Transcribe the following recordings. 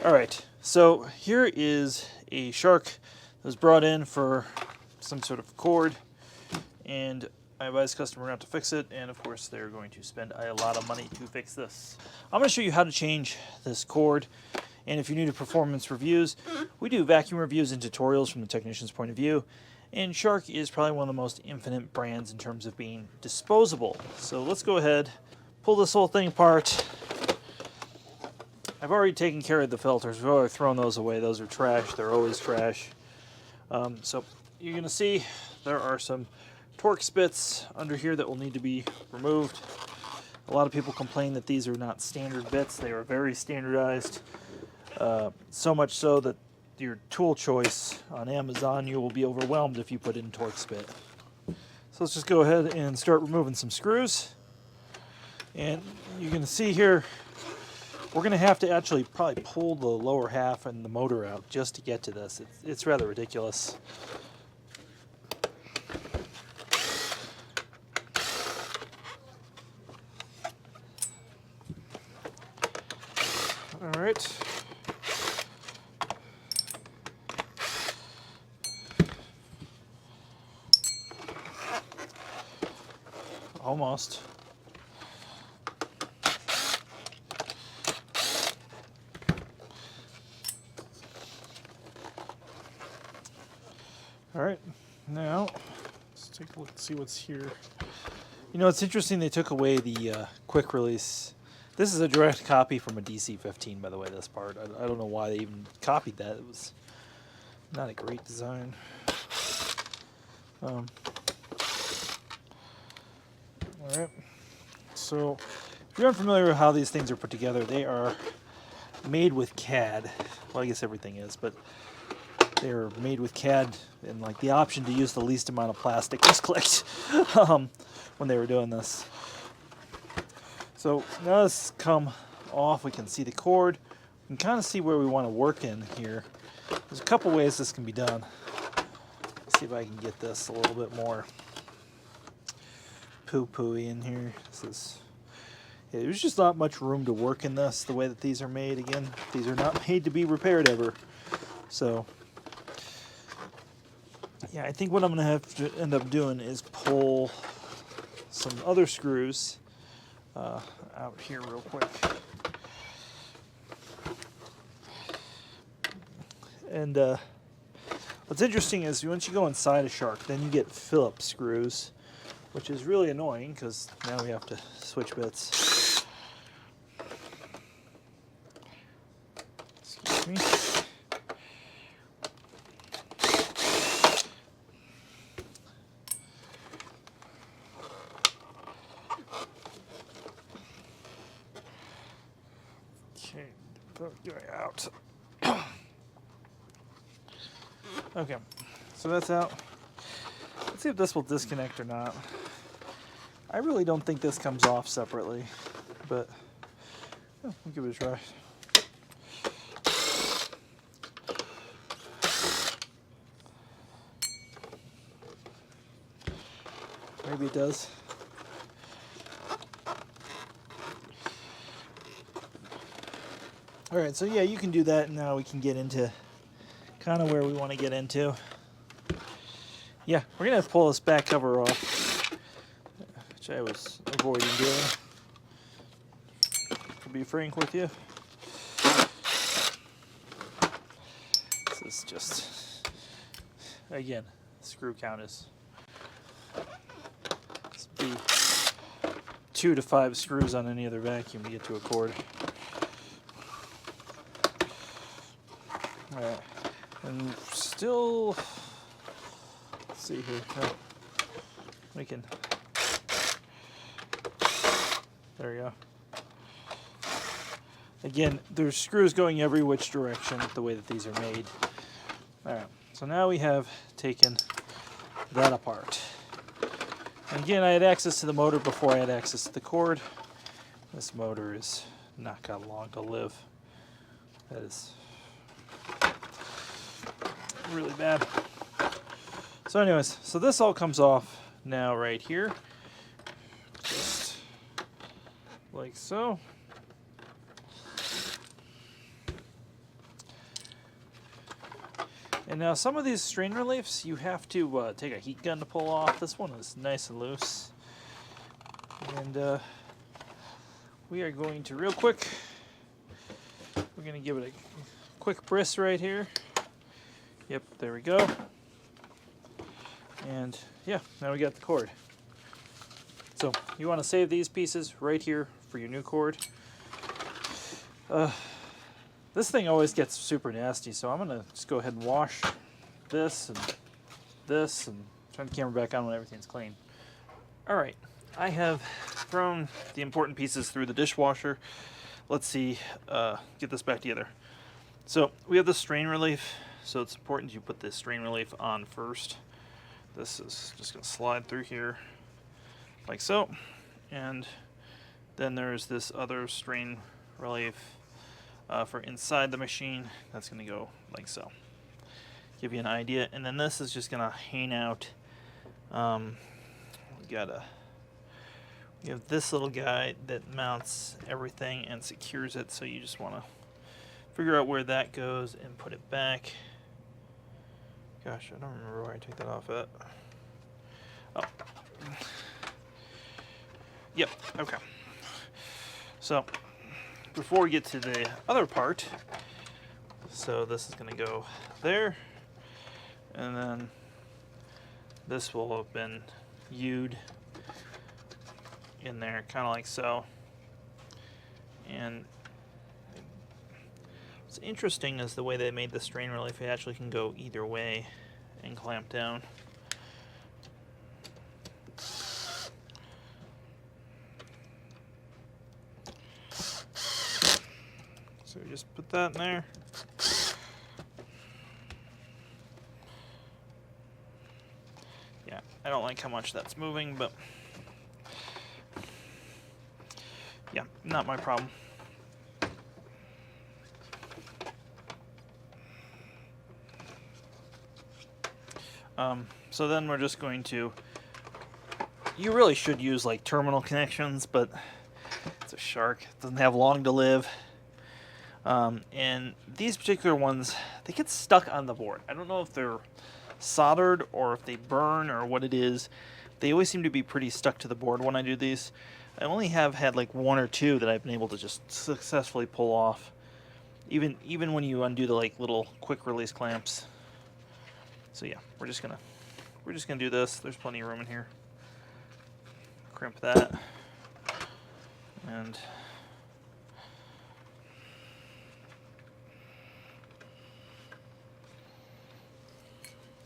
Alright, so here is a shark that was brought in for some sort of cord, and I advise the customer not to fix it, and of course they're going to spend a lot of money to fix this. I'm going to show you how to change this cord, and if you're new to performance reviews, we do vacuum reviews and tutorials from the technician's point of view, and Shark is probably one of the most infinite brands in terms of being disposable. So let's go ahead, pull this whole thing apart. I've already taken care of the filters. We've already thrown those away. Those are trash. They're always trash. So you're going to see there are some torque spits under here that will need to be removed. A lot of people complain that these are not standard bits. They are very standardized. So much so that your tool choice on Amazon, you will be overwhelmed if you put in torque spit. So let's just go ahead and start removing some screws. And you're going to see here, we're going to have to actually probably pull the lower half and the motor out just to get to this. It's rather ridiculous. All right. Almost. All right, now let's take a look and see what's here. You know, it's interesting they took away the quick release. This is a direct copy from a DC-15, by the way, this part. I don't know why they even copied that. It was not a great design. All right, so if you're unfamiliar with how these things are put together, they are made with CAD. Well, I guess everything is, but they're made with CAD, and like the option to use the least amount of plastic was clicked when they were doing this. So now this come off, we can see the cord. We can kind of see where we want to work in here. There's a couple ways this can be done. Let's see if I can get this a little bit more poo-pooey in here. There's just not much room to work in this the way that these are made. Again, these are not made to be repaired ever. So yeah, I think what I'm going to have to end up doing is pull some other screws out here real quick. And what's interesting is once you go inside a Shark, then you get Phillips screws, which is really annoying because now we have to switch bits. Excuse me. Okay, out. Okay, so that's out. Let's see if this will disconnect or not. I really don't think this comes off separately, but we'll give it a try. Maybe it does. All right, so yeah, you can do that, and now we can get into kind of where we want to get into. Yeah, we're going to have to pull this back cover off, which I was avoiding doing, to be frank with you. This is just, again, screw count is be 2 to 5 screws on any other vacuum to get to a cord. All right, and still, let's see here. Oh, we can. There we go. Again, there's screws going every which direction the way that these are made. All right, so now we have taken that apart. And again, I had access to the motor before I had access to the cord. This motor is not got long to live. That is really bad. So anyways, so this all comes off now right here. Just like so. And now some of these strain reliefs you have to take a heat gun to pull off. This one is nice and loose. And we are going to real quick, we're going to give it a quick bris right here. Yep, there we go. And yeah, now we got the cord. So you want to save these pieces right here for your new cord. This thing always gets super nasty, so I'm going to just go ahead and wash this and turn the camera back on when everything's clean. Alright, I have thrown the important pieces through the dishwasher. Let's see, get this back together. So we have the strain relief, so it's important you put this strain relief on first. This is just going to slide through here like so, and then there's this other strain relief for inside the machine. That's going to go like so. Give you an idea. And then this is just going to hang out. We have this little guy that mounts everything and secures it, so you just want to figure out where that goes and put it back. Gosh, I don't remember where I took that off at. Oh. Yep, okay. So, before we get to the other part, so this is going to go there, and then this will have been U'd in there, kind of like so. And what's interesting is the way they made the strain relief. It actually can go either way and clamp down. So we just put that in there. Yeah, I don't like how much that's moving, but yeah, not my problem. So then we're just going to, you really should use like terminal connections, but it's a Shark, it doesn't have long to live. And these particular ones, they get stuck on the board. I don't know if they're soldered or if they burn or what it is. They always seem to be pretty stuck to the board when I do these. I only have had like one or two that I've been able to just successfully pull off. Even when you undo the like little quick release clamps. So yeah, we're just gonna do this. There's plenty of room in here. Crimp that. And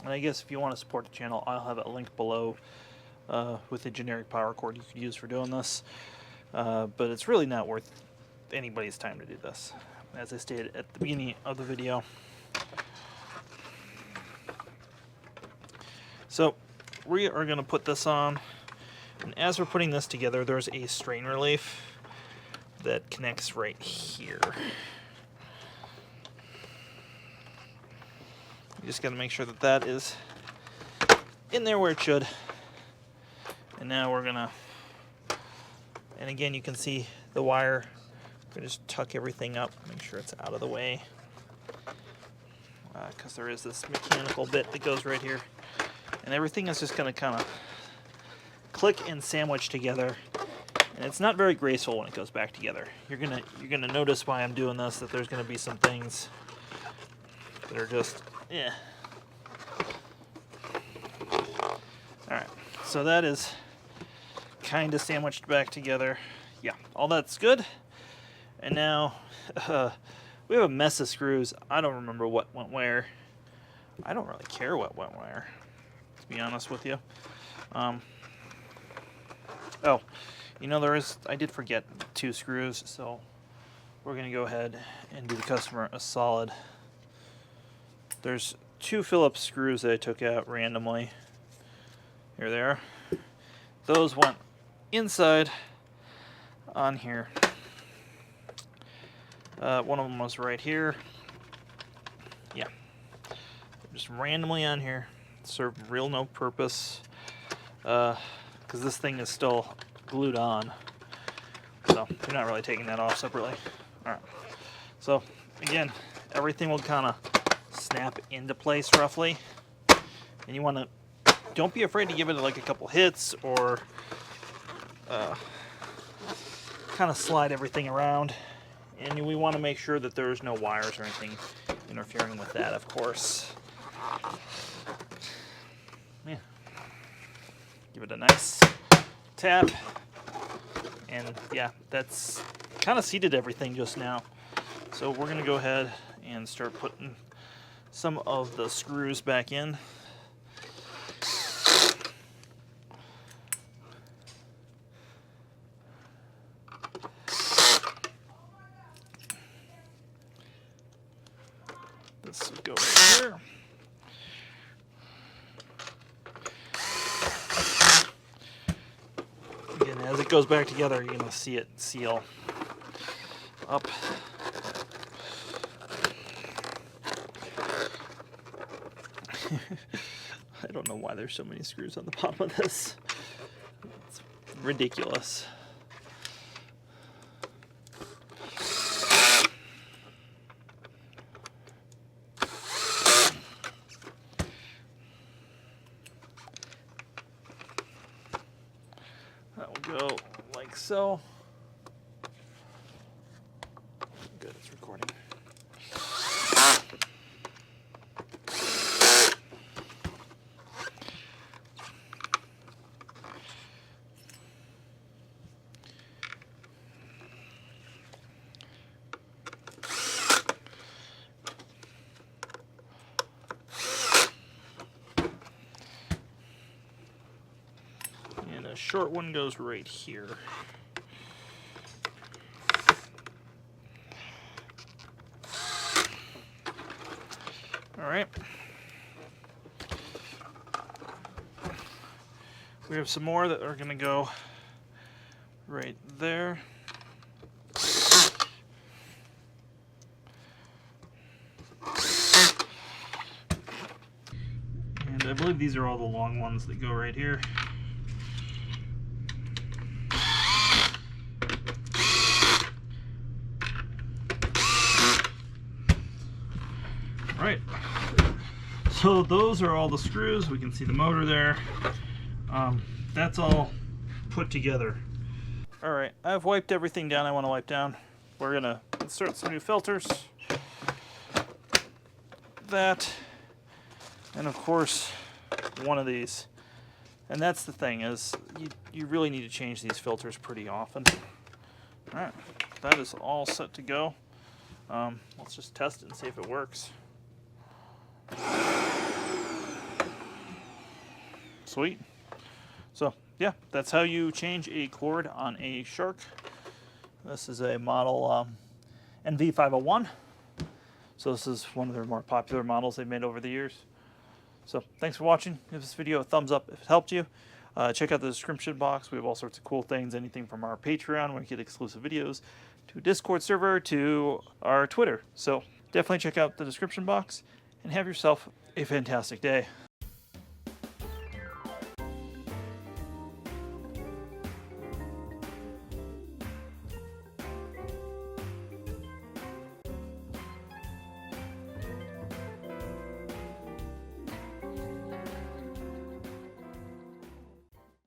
I guess if you want to support the channel, I'll have it linked below with a generic power cord you could use for doing this. But it's really not worth anybody's time to do this, as I stated at the beginning of the video. So we are going to put this on, and as we're putting this together, there's a strain relief that connects right here. You just got to make sure that that is in there where it should. And now we're going to, and again you can see the wire, we're going to just tuck everything up, make sure it's out of the way. Because there is this mechanical bit that goes right here. And everything is just going to kind of click and sandwich together. And it's not very graceful when it goes back together. You're gonna notice why I'm doing this, that there's going to be some things that are just, yeah. Alright, so that is kind of sandwiched back together. Yeah, all that's good. And now we have a mess of screws. I don't remember what went where. I don't really care what went where, to be honest with you. Oh, you know, I did forget 2 screws, so we're going to go ahead and do the customer a solid. There's 2 Phillips screws that I took out randomly. Here they are. Those went inside on here. One of them was right here. Yeah. Just randomly on here. Serve real no purpose. Because this thing is still glued on. So you're not really taking that off separately. Alright. So again, everything will kind of snap into place roughly. And you want to, don't be afraid to give it like a couple hits, or kind of slide everything around. And we want to make sure that there's no wires or anything interfering with that, of course. Yeah. Give it a nice tap. And yeah, that's kind of seated everything just now. So we're going to go ahead and start putting some of the screws back in. This will go right here. Again, as it goes back together, you're going to see it seal up. I don't know why there's so many screws on the bottom of this. It's ridiculous. That will go like so. Good, it's recording. And a short one goes right here. All right. We have some more that are going to go right there. And I believe these are all the long ones that go right here. Right, so those are all the screws. We can see the motor there. That's all put together. All right, I've wiped everything down I want to wipe down. We're gonna insert some new filters. That, and of course, one of these. And that's the thing, is you really need to change these filters pretty often. All right, that is all set to go. Let's just test it and see if it works. Sweet. So yeah, that's how you change a cord on a Shark. This is a model NV501. So this is one of their more popular models they've made over the years. So thanks for watching. Give this video a thumbs up if it helped you. Check out the description box. We have all sorts of cool things, anything from our Patreon where you get exclusive videos, to Discord server, to our Twitter. So definitely check out the description box and have yourself a fantastic day.